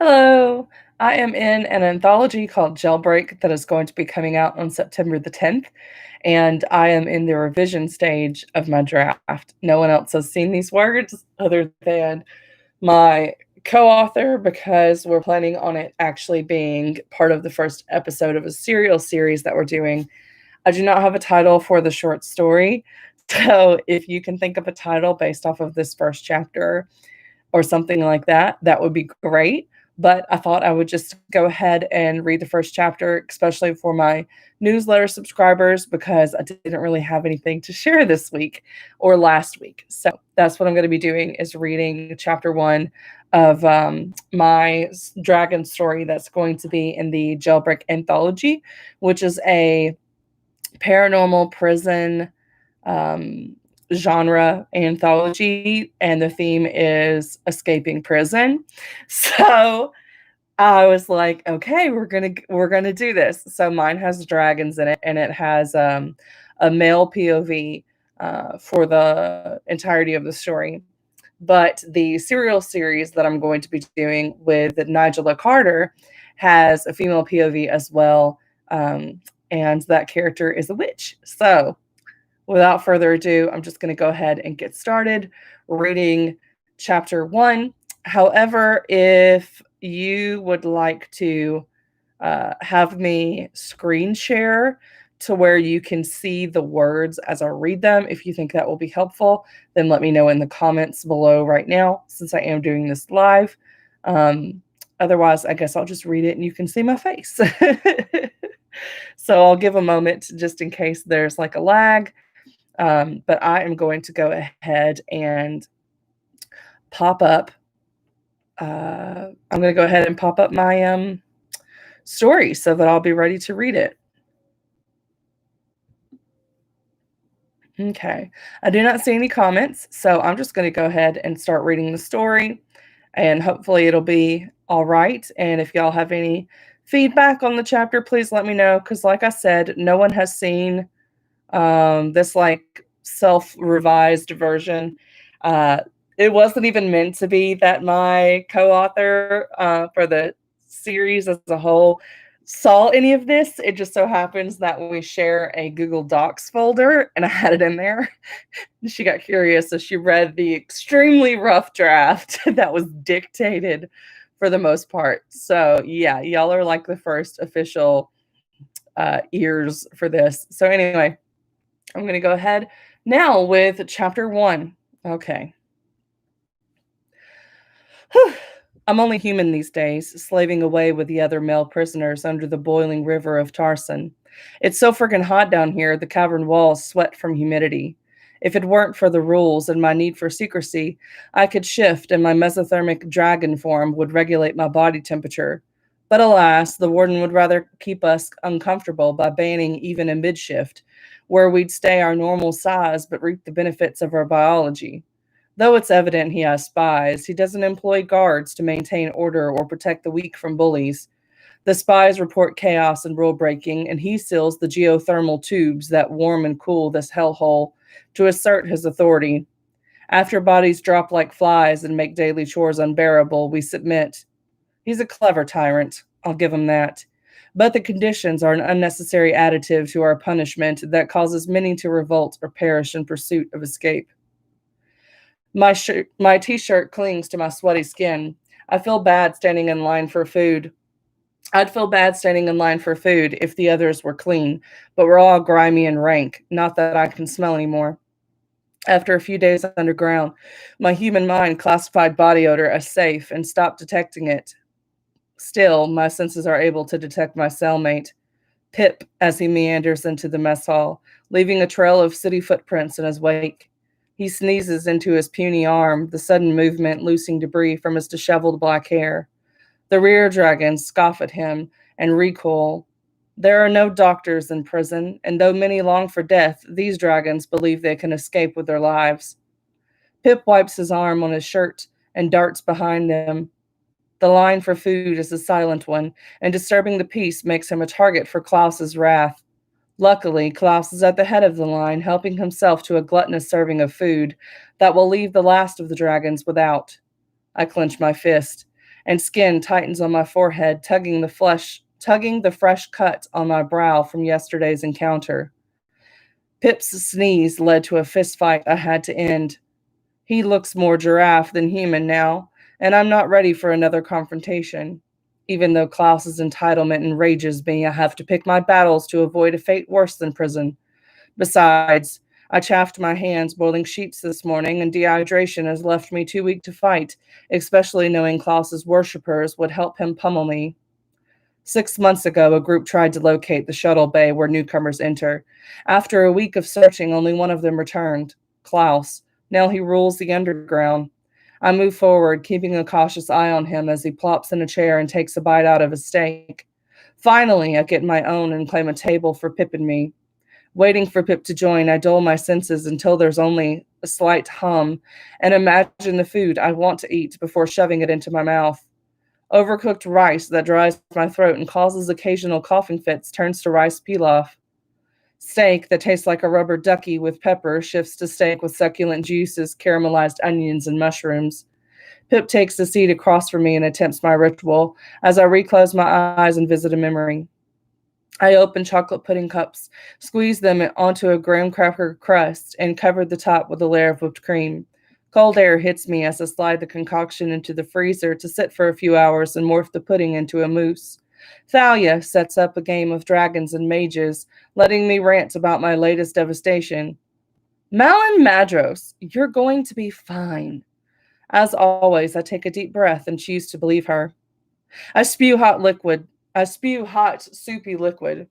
Hello. I am in an anthology called Jailbreak that is going to be coming out on September the 10th, and I am in the revision stage of my draft. No one else has seen these words other than my co-author because we're planning on it actually being part of the first episode of a serial series that we're doing. I do not have a title for the short story, so if you can think of a title based off of this first chapter or something like that, that would be great. But I thought I would just go ahead and read the first chapter, especially for my newsletter subscribers, because I didn't really have anything to share this week or last week. So that's what I'm going to be doing is reading chapter one of my dragon story that's going to be in the Jailbreak anthology, which is a paranormal prison um, genre anthology, and the theme is escaping prison. So I was like, okay, we're gonna do this. So mine has dragons in it, and it has a male POV for the entirety of the story. But the serial series that I'm going to be doing with Nigella Carter has a female POV as well, and that character is a witch. So without further ado, I'm just going to go ahead and get started reading chapter one. However, if you would like to have me screen share to where you can see the words as I read them, if you think that will be helpful, then let me know in the comments below right now, since I am doing this live. Um, Otherwise, I guess I'll just read it and you can see my face. So I'll give a moment just in case there's like a lag. But I am going to go ahead and pop up. I'm going to go ahead and pop up my story so that I'll be ready to read it. Okay. I do not see any comments, so I'm just going to go ahead and start reading the story, and hopefully it'll be all right. And if y'all have any feedback on the chapter, please let me know, because like I said, no one has seen this like self-revised version. Uh, it wasn't even meant to be that my co-author for the series as a whole saw any of this. It just so happens that we share a Google Docs folder, and I had it in there. She got curious, so she read the extremely rough draft that was dictated for the most part. So yeah, y'all are like the first official ears for this. So anyway, I'm going to go ahead now with chapter one. Okay. Whew. I'm only human these days, slaving away with the other male prisoners under the boiling river of Tarson. It's so friggin' hot down here, the cavern walls sweat from humidity. If it weren't for the rules and my need for secrecy, I could shift and my mesothermic dragon form would regulate my body temperature. But alas, the warden would rather keep us uncomfortable by banning even a midshift, where we'd stay our normal size but reap the benefits of our biology. Though it's evident he has spies, he doesn't employ guards to maintain order or protect the weak from bullies. The spies report chaos and rule breaking, and he seals the geothermal tubes that warm and cool this hellhole to assert his authority. After bodies drop like flies and make daily chores unbearable, we submit. He's a clever tyrant, I'll give him that. But the conditions are an unnecessary additive to our punishment that causes many to revolt or perish in pursuit of escape. My t-shirt clings to my sweaty skin. I feel bad standing in line for food. I'd feel bad standing in line for food if the others were clean, but we're all grimy and rank, not that I can smell anymore. After a few days underground, my human mind classified body odor as safe and stopped detecting it. Still, my senses are able to detect my cellmate, Pip, as he meanders into the mess hall, leaving a trail of city footprints in his wake. He sneezes into his puny arm, the sudden movement loosing debris from his disheveled black hair. The rear dragons scoff at him and recoil. There are no doctors in prison, and though many long for death, these dragons believe they can escape with their lives. Pip wipes his arm on his shirt and darts behind them. The line for food is a silent one, and disturbing the peace makes him a target for Klaus's wrath. Luckily, Klaus is at the head of the line, helping himself to a gluttonous serving of food that will leave the last of the dragons without. I clench my fist. and skin tightens on my forehead, tugging the fresh cut on my brow from yesterday's encounter. Pip's sneeze led to a fist fight I had to end. He looks more giraffe than human now, and I'm not ready for another confrontation. Even though Klaus's entitlement enrages me, I have to pick my battles to avoid a fate worse than prison. Besides, I chafed my hands boiling sheets this morning, and dehydration has left me too weak to fight, especially knowing Klaus's worshippers would help him pummel me. 6 months ago, a group tried to locate the shuttle bay where newcomers enter. After a week of searching, only one of them returned, Klaus. Now he rules the underground. I move forward, keeping a cautious eye on him as he plops in a chair and takes a bite out of his steak. Finally, I get my own and claim a table for Pip and me. Waiting for Pip to join, I dull my senses until there's only a slight hum and imagine the food I want to eat before shoving it into my mouth. Overcooked rice that dries my throat and causes occasional coughing fits turns to rice pilaf. Steak that tastes like a rubber ducky with pepper shifts to steak with succulent juices, caramelized onions, and mushrooms. Pip takes a seat across from me and attempts my ritual as I reclose my eyes and visit a memory. I open chocolate pudding cups, squeeze them onto a graham cracker crust, and covered the top with a layer of whipped cream. Cold air hits me as I slide the concoction into the freezer to sit for a few hours and morph the pudding into a mousse. Thalia sets up a game of dragons and mages, letting me rant about my latest devastation. Malin Madros, you're going to be fine. As always, I take a deep breath and choose to believe her. I spew hot liquid. I spew hot, soupy liquid.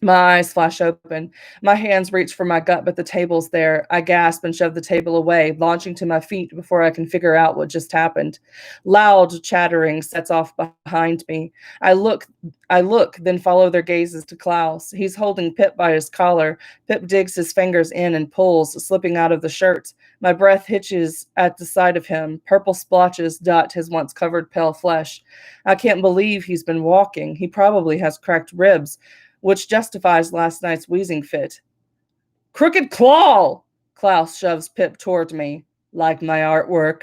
My eyes flash open. My hands reach for my gut, but the table's there. I gasp and shove the table away, launching to my feet before I can figure out what just happened. Loud chattering sets off behind me. I look, then follow their gazes to Klaus. He's holding Pip by his collar. Pip digs his fingers in and pulls, slipping out of the shirt. My breath hitches at the sight of him. Purple splotches dot his once covered pale flesh. I can't believe he's been walking. He probably has cracked ribs, which justifies last night's wheezing fit. Crooked claw! Klaus shoves Pip toward me. Like my artwork.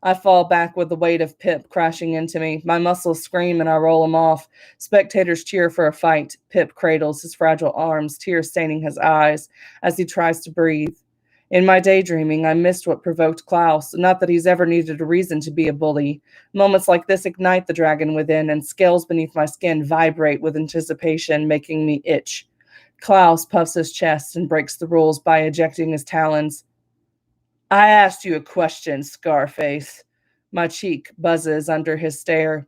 I fall back with the weight of Pip crashing into me. My muscles scream and I roll him off. Spectators cheer for a fight. Pip cradles his fragile arms, tears staining his eyes as he tries to breathe. In my daydreaming, I missed what provoked Klaus. Not that he's ever needed a reason to be a bully. Moments like this ignite the dragon within, and scales beneath my skin vibrate with anticipation, making me itch. Klaus puffs his chest and breaks the rules by ejecting his talons. I asked you a question, Scarface. My cheek buzzes under his stare.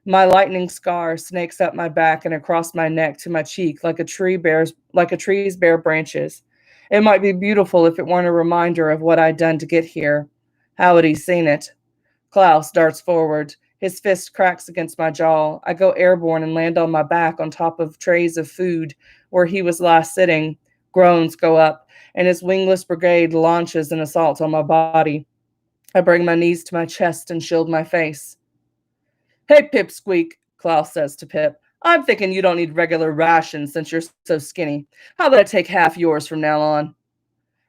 My lightning scar snakes up my back and across my neck to my cheek like a tree's bare branches. It might be beautiful if it weren't a reminder of what I'd done to get here. How had he seen it? Klaus darts forward. His fist cracks against my jaw. I go airborne and land on my back on top of trays of food where he was last sitting. Groans go up, and his wingless brigade launches an assault on my body. I bring my knees to my chest and shield my face. Hey, Pipsqueak, Klaus says to Pip. I'm thinking you don't need regular rations since you're so skinny. How about I take half yours from now on?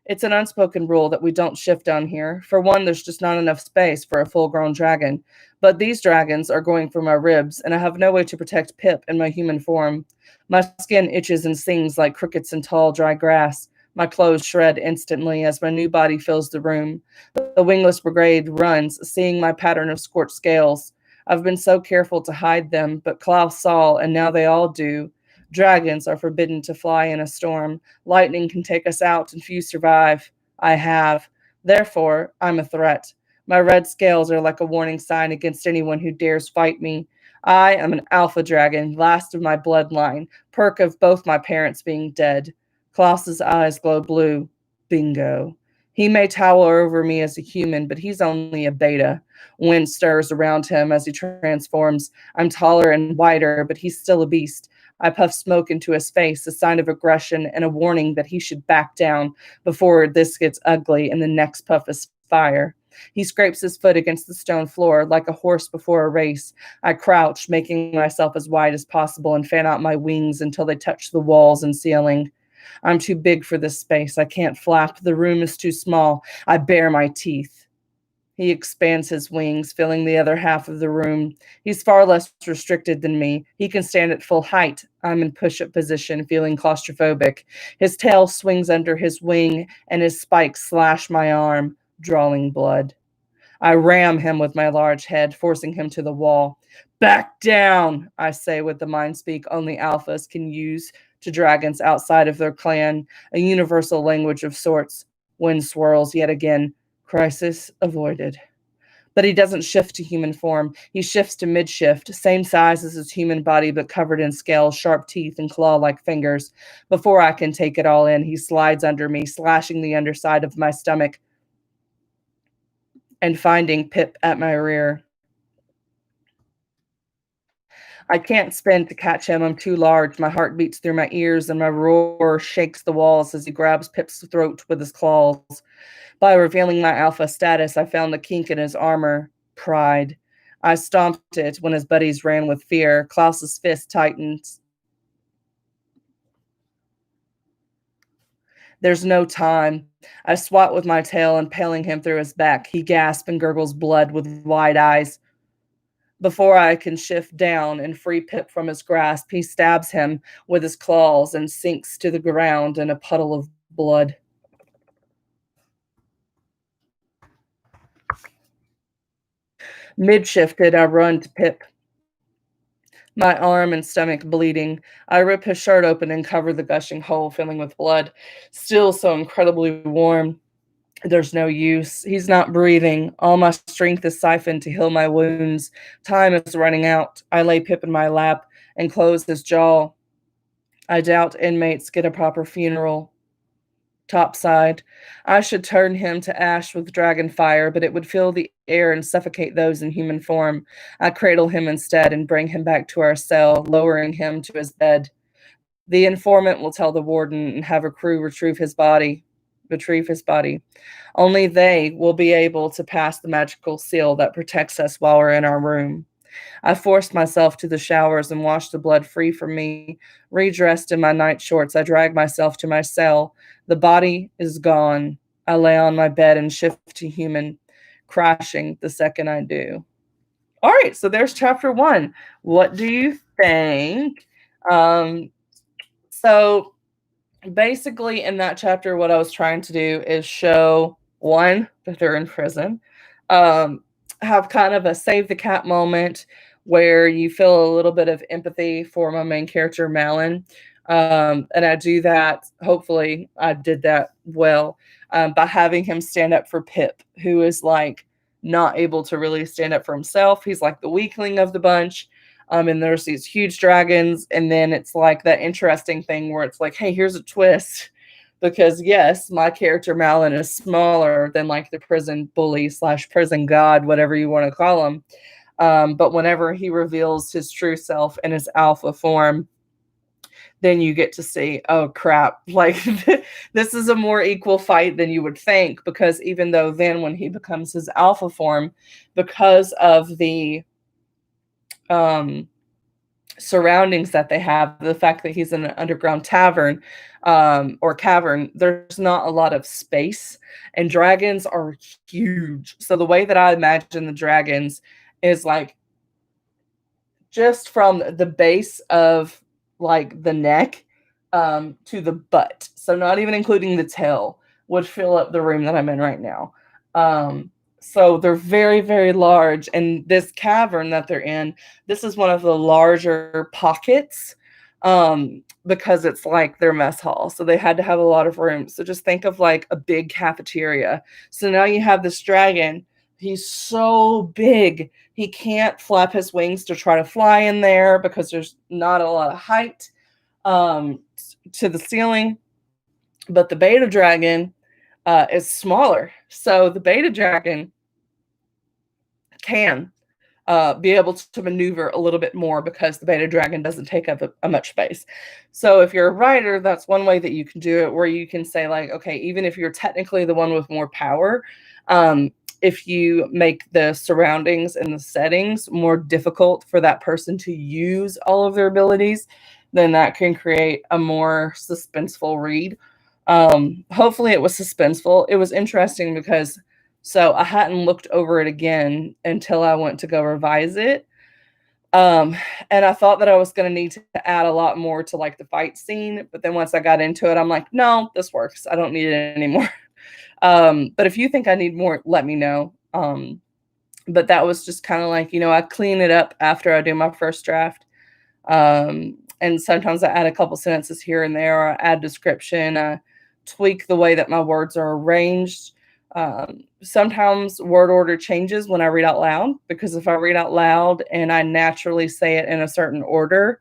It's an unspoken rule that we don't shift down here. For one, there's just not enough space for a full-grown dragon. But these dragons are going for my ribs, and I have no way to protect Pip in my human form. My skin itches and stings like crickets in tall, dry grass. My clothes shred instantly as my new body fills the room. The wingless brigade runs, seeing my pattern of scorched scales. I've been so careful to hide them, but Klaus saw, and now they all do. Dragons are forbidden to fly in a storm. Lightning can take us out, and few survive. I have. Therefore, I'm a threat. My red scales are like a warning sign against anyone who dares fight me. I am an alpha dragon, last of my bloodline, perk of both my parents being dead. Klaus's eyes glow blue. Bingo. He may tower over me as a human, but he's only a beta. Wind stirs around him as he transforms. I'm taller and wider, but he's still a beast. I puff smoke into his face, a sign of aggression and a warning that he should back down before this gets ugly and the next puff is fire. He scrapes his foot against the stone floor like a horse before a race. I crouch, making myself as wide as possible and fan out my wings until they touch the walls and ceiling. I'm too big for this space. I can't flap. The room is too small. I bare my teeth. He expands his wings, filling the other half of the room. He's far less restricted than me. He can stand at full height. I'm in push up position, feeling claustrophobic. His tail swings under his wing, and his spikes slash my arm, drawing blood. I ram him with my large head, forcing him to the wall. Back down, I say with the mind speak only alphas can use to dragons outside of their clan, a universal language of sorts. Wind swirls yet again. Crisis avoided. But he doesn't shift to human form. He shifts to midshift, same size as his human body, but covered in scales, sharp teeth, and claw like fingers. Before I can take it all in, he slides under me, slashing the underside of my stomach and finding Pip at my rear. I can't spin to catch him. I'm too large. My heart beats through my ears, and my roar shakes the walls as he grabs Pip's throat with his claws. By revealing my alpha status, I found the kink in his armor pride. I stomped it when his buddies ran with fear. Klaus's fist tightens. There's no time. I swat with my tail, impaling him through his back. He gasps and gurgles blood with wide eyes. Before I can shift down and free Pip from his grasp, he stabs him with his claws and sinks to the ground in a puddle of blood. Mid-shifted, I run to Pip, my arm and stomach bleeding. I rip his shirt open and cover the gushing hole, filling with blood. Still so incredibly warm. There's no use. He's not breathing. All my strength is siphoned to heal my wounds. Time is running out. I lay Pip in my lap and close his jaw. I doubt inmates get a proper funeral. Topside. I should turn him to ash with dragon fire, but it would fill the air and suffocate those in human form. I cradle him instead and bring him back to our cell, lowering him to his bed. The informant will tell the warden and have a crew retrieve his body. Only they will be able to pass the magical seal that protects us while we're in our room. I forced myself to the showers and washed the blood free from me. Redressed in my night shorts, I drag myself to my cell. The body is gone. I lay on my bed and shift to human, crashing the second I do. All right, so there's chapter 1. What do you think? Um, so basically in that chapter, what I was trying to do is show one, that they're in prison, um, have kind of a save the cat moment where you feel a little bit of empathy for my main character, Malin. And I do that, hopefully I did that well, by having him stand up for Pip, who is like not able to really stand up for himself. He's like the weakling of the bunch. And there's these huge dragons, and then it's like that interesting thing where it's like, hey, here's a twist. Because yes, my character Malin is smaller than like the prison bully slash prison god, whatever you want to call him. But whenever he reveals his true self in his alpha form, then you get to see, oh crap, like this is a more equal fight than you would think. Because even though then when he becomes his alpha form, because of the surroundings that they have, the fact that he's in an underground tavern or cavern, there's not a lot of space, and dragons are huge. So the way that I imagine the dragons is like just from the base of like the neck to the butt, so not even including the tail, would fill up the room that I'm in right now. So they're very, very large. And this cavern that they're in, this is one of the larger pockets because it's like their mess hall. So they had to have a lot of room. So just think of like a big cafeteria. So now you have this dragon. He's so big. He can't flap his wings to try to fly in there because there's not a lot of height to the ceiling. But the beta dragon is smaller. So the beta dragon can be able to maneuver a little bit more because the beta dragon doesn't take up a much space. So if you're a writer, that's one way that you can do it, where you can say like, okay, even if you're technically the one with more power, if you make the surroundings and the settings more difficult for that person to use all of their abilities, then that can create a more suspenseful read. Hopefully it was suspenseful. It was interesting because So I hadn't looked over it again until I went to go revise it. Um, and I thought that I was gonna need to add a lot more to, like, the fight scene, but then once I got into it, I'm like, "No, this works. I don't need it anymore." But if you think I need more, let me know. But that was just kinda like, I clean it up after I do my first draft. And sometimes I add a couple sentences here and there, or I add description, tweak the way that my words are arranged. Sometimes word order changes when I read out loud, because if I read out loud and I naturally say it in a certain order,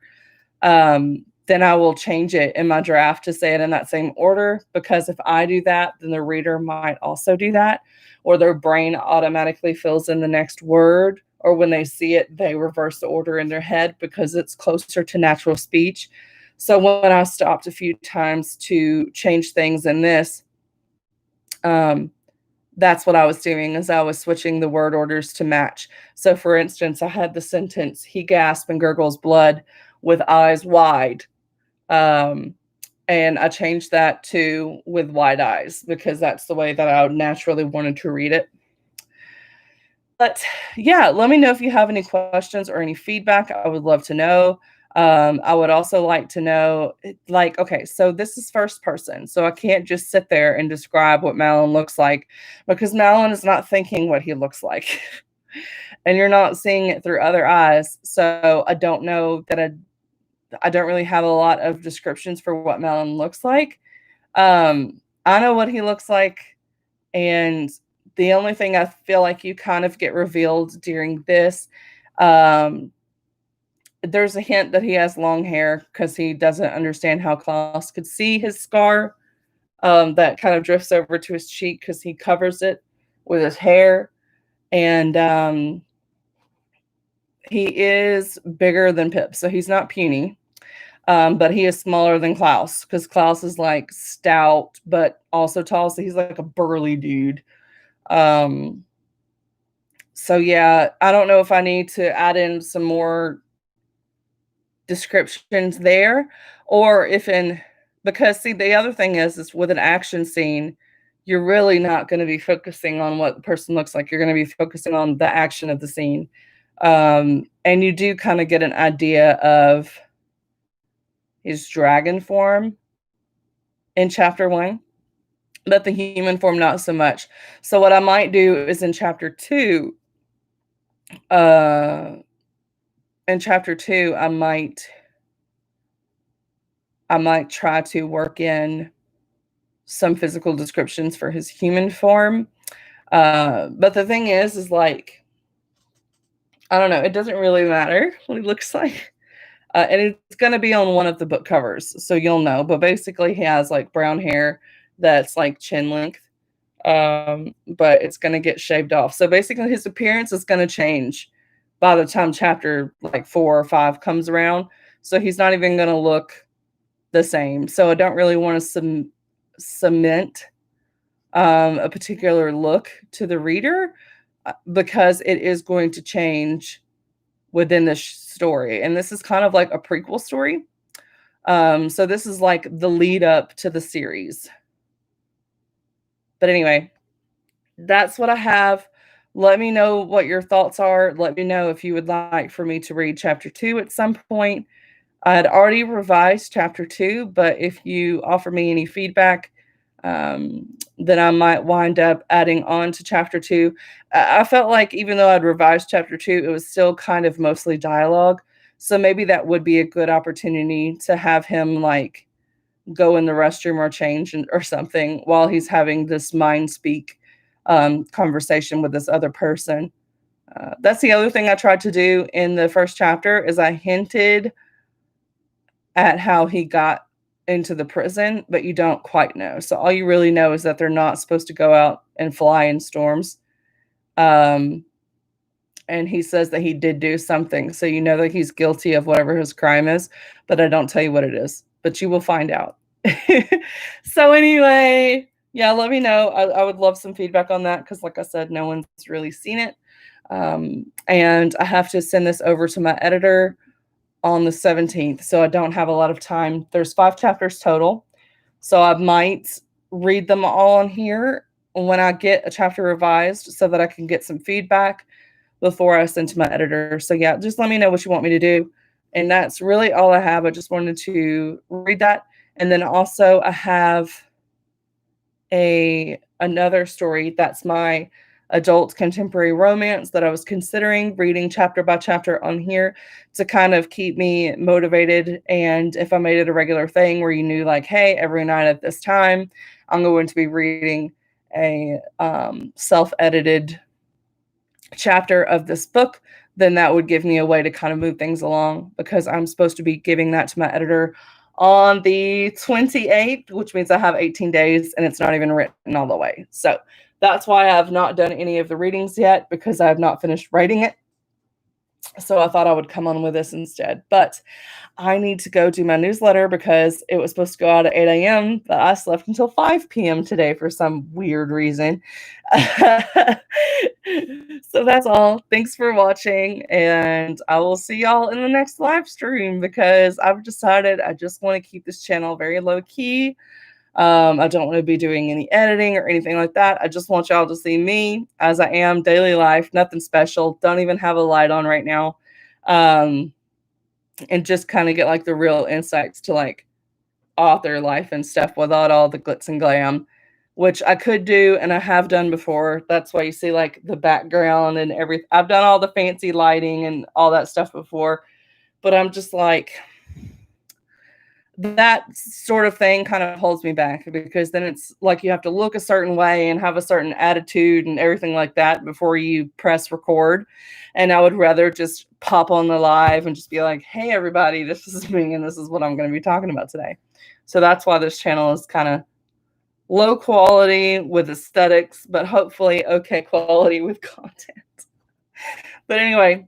then I will change it in my draft to say it in that same order, because if I do that, then the reader might also do that, or their brain automatically fills in the next word, or when they see it, they reverse the order in their head because it's closer to natural speech. So when I stopped a few times to change things in this, um, that's what I was doing, is I was switching the word orders to match. So for instance, I had the sentence, "He gasped and gurgles blood with eyes wide." Um, and I changed that to "with wide eyes," because that's the way that I naturally wanted to read it. But yeah, let me know if you have any questions or any feedback. I would love to know. I would also like to know, like, okay, so this is first person, so I can't just sit there and describe what Malin looks like, because Malin is not thinking what he looks like. And you're not seeing it through other eyes. So I don't know that I don't really have a lot of descriptions for what Malin looks like. I know what he looks like, and the only thing I feel like you kind of get revealed during this, um, there's a hint that he has long hair, because he doesn't understand how Klaus could see his scar, that kind of drifts over to his cheek because he covers it with his hair. And he is bigger than Pip, so he's not puny. But he is smaller than Klaus, because Klaus is like stout but also tall, so he's like a burly dude. Um, so yeah, I don't know if I need to add in some more descriptions there, or if in, because see, the other thing is with an action scene, you're really not going to be focusing on what the person looks like. You're going to be focusing on the action of the scene. And you do kind of get an idea of his dragon form in chapter 1, but the human form not so much. So what I might do is uh in chapter 2, I might try to work in some physical descriptions for his human form. But the thing is like, I don't know, it doesn't really matter what he looks like. And it's gonna be on one of the book covers, so you'll know. But basically, he has like brown hair that's like chin length, but it's gonna get shaved off. So basically, his appearance is gonna change by the time chapter like 4 or 5 comes around. So he's not even gonna look the same. So I don't really want to cement a particular look to the reader, because it is going to change within the story. And this is kind of like a prequel story. So this is like the lead up to the series. But anyway, that's what I have. Let me know what your thoughts are. Let me know if you would like for me to read chapter 2 at some point. I had already revised chapter 2, but if you offer me any feedback, um, then I might wind up adding on to chapter 2. I felt like even though I'd revised chapter 2, it was still kind of mostly dialogue. So maybe that would be a good opportunity to have him like go in the restroom or change or something while he's having this mind speak conversation with this other person. That's the other thing I tried to do in the first chapter, is I hinted at how he got into the prison, but you don't quite know. So all you really know is that they're not supposed to go out and fly in storms. Um, and he says that he did do something. So you know that he's guilty of whatever his crime is, but I don't tell you what it is, but you will find out. So anyway, yeah, let me know. I would love some feedback on that, because like I said, no one's really seen it. And I have to send this over to my editor on the 17th, so I don't have a lot of time. There's 5 chapters total, so I might read them all on here, when I get a chapter revised so that I can get some feedback before I send to my editor. So yeah, just let me know what you want me to do. And that's really all I have. I just wanted to read that. And then also I have a another story that's my adult contemporary romance that I was considering reading chapter by chapter on here to kind of keep me motivated. And if I made it a regular thing where you knew, like, hey, every night at this time, I'm going to be reading a self edited chapter of this book, then that would give me a way to kind of move things along because I'm supposed to be giving that to my editor on the 28th, which means I have 18 days and it's not even written all the way. So that's why I have not done any of the readings yet because I have not finished writing it. So I thought I would come on with this instead. But I need to go do my newsletter because it was supposed to go out at 8 a.m., but I slept until 5 p.m. today for some weird reason. So that's all. Thanks for watching, and I will see y'all in the next live stream because I've decided I just want to keep this channel very low key. I don't want to be doing any editing or anything like that. I just want y'all to see me as I am, daily life, nothing special. Don't even have a light on right now. And just kind of get like the real insights to like author life and stuff without all the glitz and glam, which I could do and I have done before. That's why you see like the background and everything. I've done all the fancy lighting and all that stuff before, but I'm just like, that sort of thing kind of holds me back because then it's like you have to look a certain way and have a certain attitude and everything like that before you press record. And I would rather just pop on the live and just be like, hey, everybody, this is me and this is what I'm going to be talking about today. So that's why this channel is kind of low quality with aesthetics, but hopefully okay quality with content. But anyway,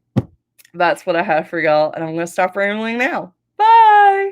that's what I have for y'all. And I'm going to stop rambling now. Bye.